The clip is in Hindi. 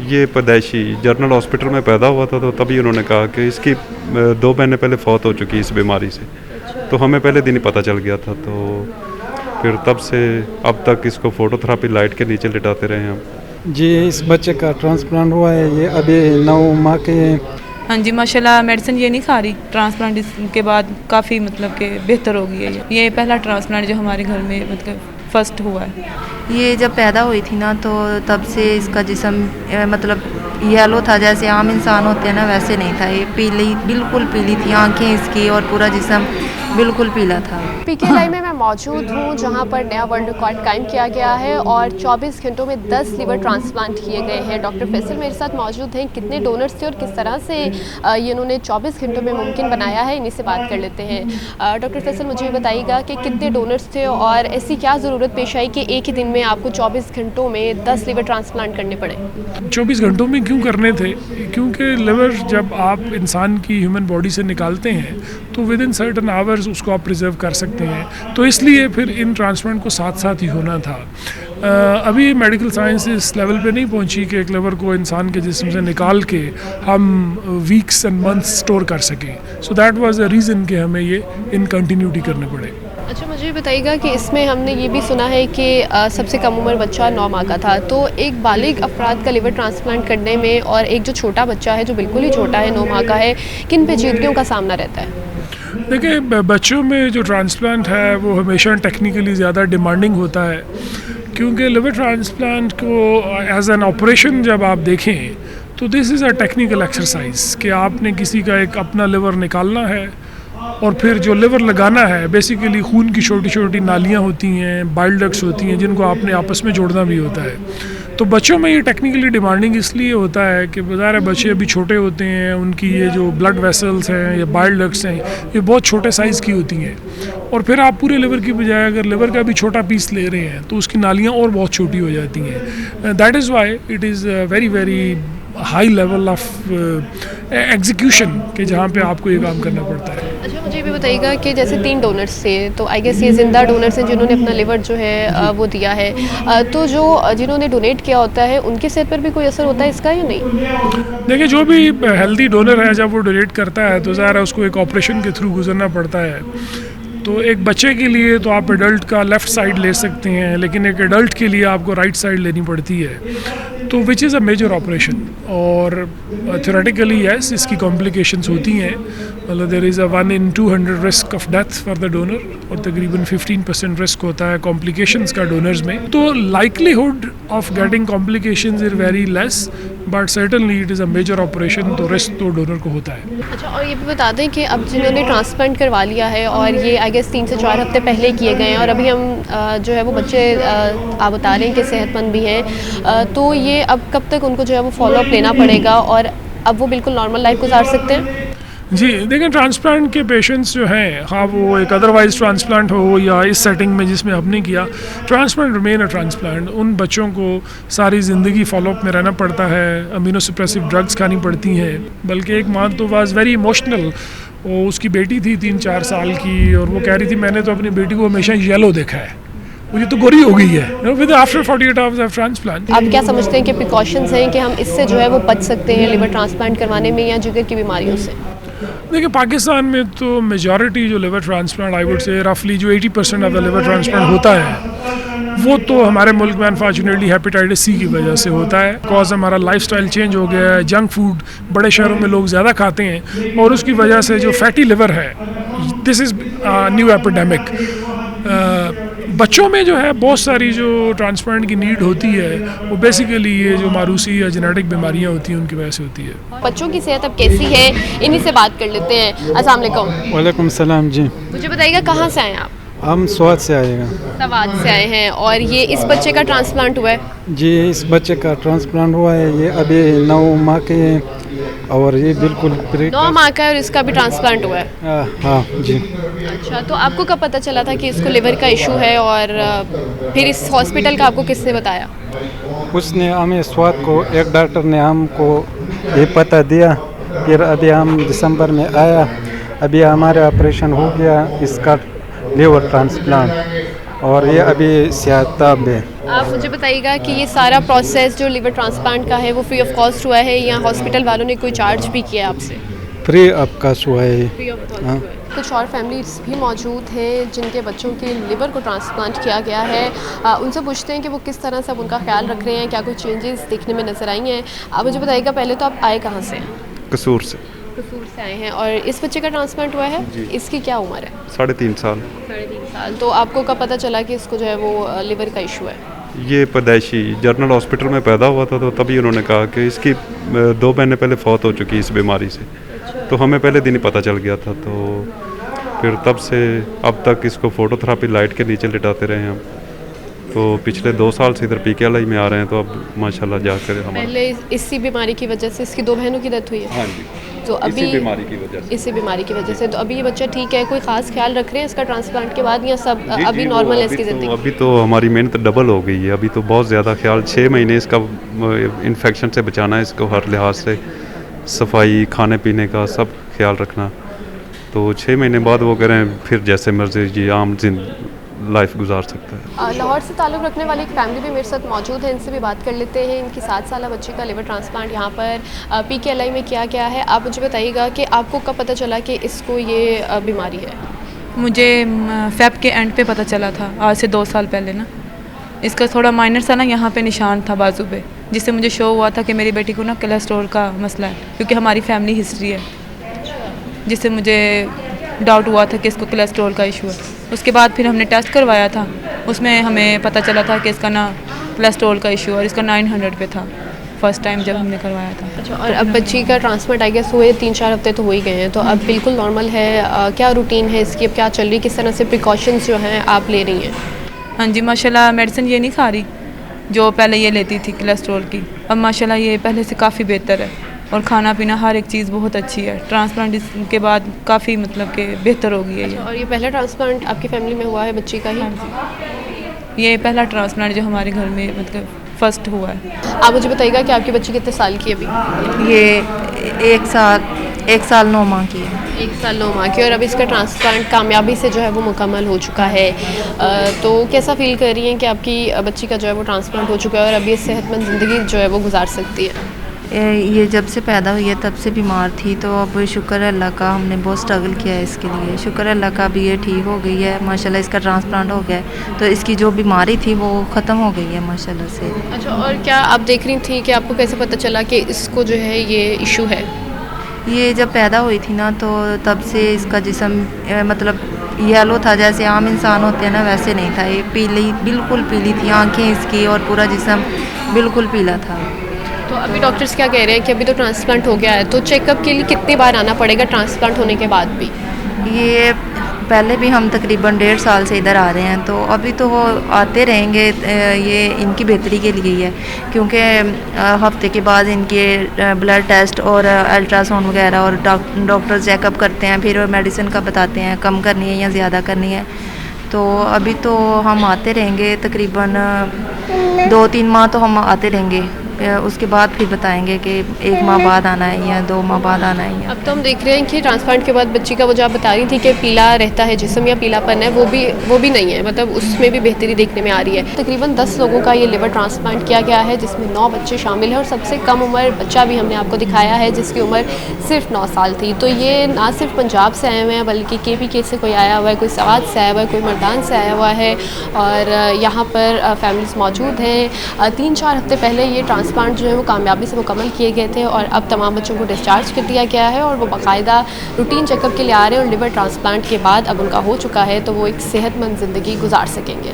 ये पैदाइशी जनरल हॉस्पिटल में पैदा हुआ था, तो तभी उन्होंने कहा कि इसकी 2 महीने पहले फौत हो चुकी है इस बीमारी से। तो हमें पहले दिन ही पता चल गया था, तो फिर तब से अब तक इसको फोटोथेरापी लाइट के नीचे लिटाते रहे हम। जी, इस बच्चे का ट्रांसप्लांट हुआ है, ये अभी 9 माह के। हाँ जी, माशाल्लाह मेडिसिन ये नहीं खा रही, ट्रांसप्लांट के बाद काफ़ी मतलब कि बेहतर हो गई है। ये पहला ट्रांसप्लांट जो हमारे घर में मतलब फर्स्ट हुआ है। ये जब पैदा हुई थी ना, तो तब से इसका जिस्म मतलब येलो था, जैसे आम इंसान होते हैं ना वैसे नहीं था। ये पीली, बिल्कुल पीली थी आंखें इसकी, और पूरा जिस्म बिल्कुल पीला था। पीके लाइव में मैं मौजूद हूँ, जहाँ पर नया वर्ल्ड रिकॉर्ड कायम किया गया है और 24 घंटों में 10 लिवर ट्रांसप्लांट किए गए हैं। डॉक्टर फैसल मेरे साथ मौजूद हैं। कितने डोनर्स थे और किस तरह से ये इन्होंने 24 घंटों में मुमकिन बनाया है, इन्हीं से बात कर लेते हैं। डॉक्टर फैसल, मुझे बताइएगा कि कितने डोनर्स थे और ऐसी क्या ज़रूरत पेश आई कि एक ही दिन में आपको 24 घंटों में 10 लिवर ट्रांसप्लांट करने पड़े? 24 घंटों में क्यों करने थे? क्योंकि लिवर जब आप इंसान की ह्यूमन बॉडी से निकालते हैं तो विद इन सर्टन आवर्स उसको आप प्रिजर्व कर सकते हैं, तो इसलिए फिर इन ट्रांसप्लांट को साथ साथ ही होना था। अभी मेडिकल साइंस इस लेवल पे नहीं पहुंची कि एक लिवर को इंसान के जिस्म से निकाल के हम वीक्स एंड मंथ्स स्टोर कर सकें। So that was the reason कि हमें ये इन कंटिन्यूटी करने पड़े। अच्छा, मुझे बताइएगा कि इसमें हमने ये भी सुना है कि सबसे कम उम्र बच्चा 9 माह का था, तो एक बालिग अफराद का लिवर ट्रांसप्लांट करने में और एक जो छोटा बच्चा है जो बिल्कुल ही छोटा है 9 माह का है, किन पेचीदगियों का सामना रहता है? देखिए, बच्चों में जो ट्रांसप्लांट है वो हमेशा टेक्निकली ज़्यादा डिमांडिंग होता है, क्योंकि लिवर ट्रांसप्लांट को एज एन ऑपरेशन जब आप देखें तो this is a technical exercise कि आपने किसी का एक अपना लिवर निकालना है और फिर जो लिवर लगाना है, बेसिकली खून की छोटी छोटी नालियाँ होती हैं, बाइल डक्ट्स होती हैं, जिनको आपने आपस में जोड़ना भी होता है। तो बच्चों में ये टेक्निकली डिमांडिंग इसलिए होता है कि बाज़ार बच्चे अभी छोटे होते हैं, उनकी ये जो ब्लड वेसल्स हैं या बाइल डक्ट्स हैं ये बहुत छोटे साइज़ की होती हैं, और फिर आप पूरे लिवर की बजाय अगर लिवर का भी छोटा पीस ले रहे हैं तो उसकी नालियाँ और बहुत छोटी हो जाती हैं। That is why it is very very high level of execution के जहाँ पे आपको ये काम करना पड़ता है। अच्छा, मुझे भी बताइएगा कि जैसे 3 डोनर्स थे, तो आई गेस ये ज़िंदा डोनर्स हैं जिन्होंने अपना लिवर जो है वो दिया है, तो जो जिन्होंने डोनेट किया होता है उनकी सेहत पर भी कोई असर होता है इसका या नहीं? देखिए, जो भी हेल्दी डोनर है जब वो डोनेट करता है तो ज़ाहिर है उसको एक ऑपरेशन के थ्रू गुजरना पड़ता है। तो एक बच्चे के लिए तो आप एडल्ट का लेफ़्ट साइड ले सकते हैं, लेकिन एक एडल्ट के लिए आपको राइट साइड लेनी पड़ती है, तो which is a major operation. और थ्योरेटिकली यस, इसकी कॉम्प्लिकेशंस होती हैं, मतलब there is a 1 in 200 risk of death for the donor, और तकरीबन 15% रिस्क होता है कॉम्प्लिकेशंस का डोनर्स में। तो likelihood of getting complications is very less, but certainly it is a major operation, तो रिस्क तो डोनर को होता है। अच्छा, और ये भी बता दें कि अब जिन्होंने ट्रांसप्लांट करवा लिया है और ये आई गेस 3 से 4 हफ्ते पहले किए गए हैं, और अभी हम जो है वो बच्चे आप बता रहे हैं कि सेहतमंद भी हैं, तो ये अब कब तक उनको जो है वो फॉलोअप लेना पड़ेगा और अब वो बिल्कुल नॉर्मल लाइफ गुजार सकते हैं? जी, देखें, ट्रांसप्लांट के पेशेंट्स जो हैं, हाँ वो एक अदरवाइज ट्रांसप्लांट हो या इस सेटिंग में जिसमें हमने किया, ट्रांसप्लांट रिमेन अ ट्रांसप्लांट। उन बच्चों को सारी ज़िंदगी फॉलोअप में रहना पड़ता है, अमीनोसप्रेसिव ड्रग्स खानी पड़ती हैं। बल्कि एक माँ तो वाज वेरी इमोशनल, वो उसकी बेटी थी 3-4 साल की, और वो कह रही थी मैंने तो अपनी बेटी को हमेशा येलो देखा है, मुझे तो गोरी हो गई है with after 48 hours of transplant. आप क्या समझते हैं कि प्रिकॉशंस हैं कि हम इससे जो है वो बच सकते हैं लिवर ट्रांसप्लांट करवाने में या जिगर की बीमारियों से? देखिए, पाकिस्तान में तो मेजॉरिटी जो liver transplant, I would say रफली जो 80% ऑफ द लिवर ट्रांसप्लांट होता है वो तो हमारे मुल्क में अनफॉर्चुनेटली हेपेटाइटिस सी की वजह से होता है। बिकॉज हमारा लाइफस्टाइल चेंज हो गया है, जंक फूड बड़े शहरों में लोग ज़्यादा खाते हैं, और उसकी वजह से जो फैटी लिवर है, दिस इज़ न्यू एपिडेमिक। बच्चों में जो है बहुत सारी जो ट्रांसप्लांट की नीड होती है वो बेसिकली ये जो मारूसी या जेनेटिक बीमारियां होती हैं उनकी वजह से होती है। बच्चों की सेहत अब कैसी है, इन्हीं से बात कर लेते हैं। अस्सलाम वालेकुम। वालेकुम सलाम जी। मुझे बताइएगा कहाँ से आए आप? हम स्वाद से आएगा। सवाद से आए हैं, और ये इस बच्चे का ट्रांसप्लांट हुआ है? जी, इस बच्चे का ट्रांसप्लांट हुआ है, ये अभी 9 माह के, और ये बिल्कुल 9 माह का है और इसका भी ट्रांसप्लांट हुआ है? हाँ जी। अच्छा, तो आपको कब पता चला था कि इसको लिवर का इशू है, और फिर इस हॉस्पिटल का आपको किसने बताया? उसने हमें स्वाद को, एक डॉक्टर ने हमको ये पता दिया, फिर अभी हम दिसंबर में आया, अभी हमारा ऑपरेशन हो गया इसका लिवर ट्रांसप्लांट, और ये अभी सेहतयाब है। आप मुझे बताइएगा कि ये सारा प्रोसेस जो लिवर ट्रांसप्लांट का है वो फ्री ऑफ कॉस्ट हुआ है या हॉस्पिटल वालों ने कोई चार्ज भी किया आपसे? फ्री आपका हुआ है। फ्री ऑफ कॉस्ट हाँ। हुआ है। कुछ और फैमिलीज भी मौजूद हैं जिनके बच्चों के लिवर को ट्रांसप्लांट किया गया है। उनसे पूछते हैं कि वो किस तरह से अब उनका ख्याल रख रहे हैं, क्या कोई चेंजेस देखने में नज़र आई हैं। आप मुझे बताइएगा पहले तो आप आए कहाँ से हैं? कसूर से। कसूर से आए हैं। और इस बच्चे का ट्रांसप्लांट हुआ है? इसकी क्या उम्र है? 3.5 साल। 3.5 साल। तो आपको कब पता चला कि इसको जो है वो लिवर का इशू है? ये पैदाइशी जनरल हॉस्पिटल में पैदा हुआ था, तो तभी उन्होंने कहा कि इसकी 2 महीने पहले फौत हो चुकी है इस बीमारी से। तो हमें पहले दिन ही पता चल गया था, तो फिर तब से अब तक इसको फोटोथेरापी लाइट के नीचे लिटाते रहे हम। तो पिछले 2 साल से इधर PKLI में आ रहे हैं, तो अब माशाल्लाह जाकर हमारे पहले इसी बीमारी की वजह से इसकी 2 बहनों की डेथ हुई है। हाँ जी, तो अभी इसी बीमारी की वजह से। इसी बीमारी की वजह से तो अभी ये बच्चा ठीक है? कोई ख़ास ख्याल रख रहे हैं इसका ट्रांसप्लांट के बाद या सब जी, अभी जी, वो नॉर्मल है अभी इसकी तो- ज़िंदगी? अभी तो हमारी मेहनत डबल हो गई है। अभी तो बहुत ज़्यादा ख्याल, 6 महीने इसका इन्फेक्शन से बचाना है इसको, हर लिहाज से सफाई, खाने पीने का सब ख्याल रखना। तो 6 महीने बाद वो करें फिर जैसे मर्जी जी आम लाइफ गुजार सकता है। लाहौर से ताल्लुक़ रखने वाली एक फैमिली भी मेरे साथ मौजूद है, इनसे भी बात कर लेते हैं। इनकी 7 साल बच्ची का लिवर ट्रांसप्लांट यहाँ पर PKLI में किया गया है। आप मुझे बताइएगा कि आपको कब पता चला कि इसको ये बीमारी है? मुझे फेब के एंड पे पता चला था, आज से 2 साल पहले ना। इसका थोड़ा माइनर सा ना यहाँ पे निशान था बाजू पे, जिससे मुझे शो हुआ था कि मेरी बेटी को ना कोलेस्ट्रॉल का मसला है, क्योंकि हमारी फैमिली हिस्ट्री है, जिससे मुझे डाउट हुआ था कि इसको कोलेस्ट्रॉल का इशू है। उसके बाद फिर हमने टेस्ट करवाया था, उसमें हमें पता चला था कि इसका ना कोलेस्ट्रॉल का इशू और इसका 900 पे था फर्स्ट टाइम जब हमने करवाया था। अच्छा, और अब बच्ची का ट्रांसप्लांट आई गेस हुए 3-4 हफ्ते तो हो ही गए हैं, तो अब बिल्कुल नॉर्मल है? क्या रूटीन है इसकी, अब क्या चल रही, किस तरह से प्रिकॉशंस जो हैं आप ले रही हैं? हाँ जी, माशाल्लाह मेडिसिन ये नहीं खा रही जो पहले ये लेती थी कोलेस्ट्रॉल की। अब माशाल्लाह ये पहले से काफ़ी बेहतर है और खाना पीना हर एक चीज़ बहुत अच्छी है। ट्रांसप्लांट के बाद काफ़ी मतलब कि बेहतर हो गई है ये। और ये पहला ट्रांसप्लांट आपकी फैमिली में हुआ है बच्ची का ही? ये पहला ट्रांसप्लांट जो हमारे घर में मतलब फर्स्ट हुआ है। आप मुझे बताइएगा कि आपकी बच्ची कितने साल की है अभी? ये 1 साल 9 माह की है। 1 साल 9 माह की। और अब इसका ट्रांसप्लांट कामयाबी से जो है वो मुकम्मल हो चुका है। तो कैसा फील कर रही हैं कि आपकी बच्ची का जो है वो ट्रांसप्लांट हो चुका है और अब ये सेहतमंद ज़िंदगी जो है वो गुजार सकती है? ये जब से पैदा हुई है तब से बीमार थी, तो अब शुक्र है अल्लाह का, हमने बहुत स्ट्रगल किया है इसके लिए। शुक्र है अल्लाह का, अभी ये ठीक हो गई है माशाल्लाह, इसका ट्रांसप्लांट हो गया है, तो इसकी जो बीमारी थी वो ख़त्म हो गई है माशाल्लाह से। अच्छा, और क्या आप देख रही थी कि आपको कैसे पता चला कि इसको जो है ये इशू है? ये जब पैदा हुई थी ना, तो तब से इसका जिस्म मतलब येलो था, जैसे आम इंसान होते हैं ना वैसे नहीं था। ये पीली, बिल्कुल पीली थी आँखें इसकी, और पूरा जिस्म बिल्कुल पीला था। तो अभी डॉक्टर्स क्या कह रहे हैं कि अभी तो ट्रांसप्लांट हो गया है, तो चेकअप के लिए कितनी बार आना पड़ेगा ट्रांसप्लांट होने के बाद भी? ये पहले भी हम तकरीबन 1.5 साल से इधर आ रहे हैं, तो अभी तो वो आते रहेंगे। ये इनकी बेहतरी के लिए ही है, क्योंकि हफ्ते के बाद इनके ब्लड टेस्ट और अल्ट्रासाउंड वगैरह और डॉक्टर चेकअप करते हैं, फिर मेडिसिन का बताते हैं कम करनी है या ज़्यादा करनी है। तो अभी तो हम आते रहेंगे, तकरीबन 2-3 माह तो हम आते रहेंगे। उसके बाद फिर बताएंगे कि 1 माह बाद आना है या 2 माह बाद आना है। अब तो हम देख रहे हैं कि ट्रांसप्लांट के बाद बच्ची का वो जो आप बता रही थी कि पीला रहता है जिस्म या पीलापन है, वो भी नहीं है, मतलब उसमें भी बेहतरी देखने में आ रही है। तकरीबन 10 लोगों का ये लिवर ट्रांसप्लांट किया गया है, जिसमें 9 बच्चे शामिल हैं और सबसे कम उम्र बच्चा भी हमने आपको दिखाया है जिसकी उम्र सिर्फ 9 साल थी। तो ये ना सिर्फ पंजाब से आए हुए हैं, बल्कि KPK से कोई आया हुआ है, कोई सवात से आया हुआ है, कोई मर्दान से आया हुआ है, और यहाँ पर फैमिलीज़ मौजूद हैं। 3-4 हफ्ते पहले ये ट्रांसप्लांट जो है वो कामयाबी से मुकम्मल किए गए थे और अब तमाम बच्चों को डिस्चार्ज कर दिया गया है और वो बाकायदा रूटीन चेकअप के लिए आ रहे हैं और लिवर ट्रांसप्लांट के बाद अब उनका हो चुका है, तो वो एक सेहतमंद ज़िंदगी गुजार सकेंगे।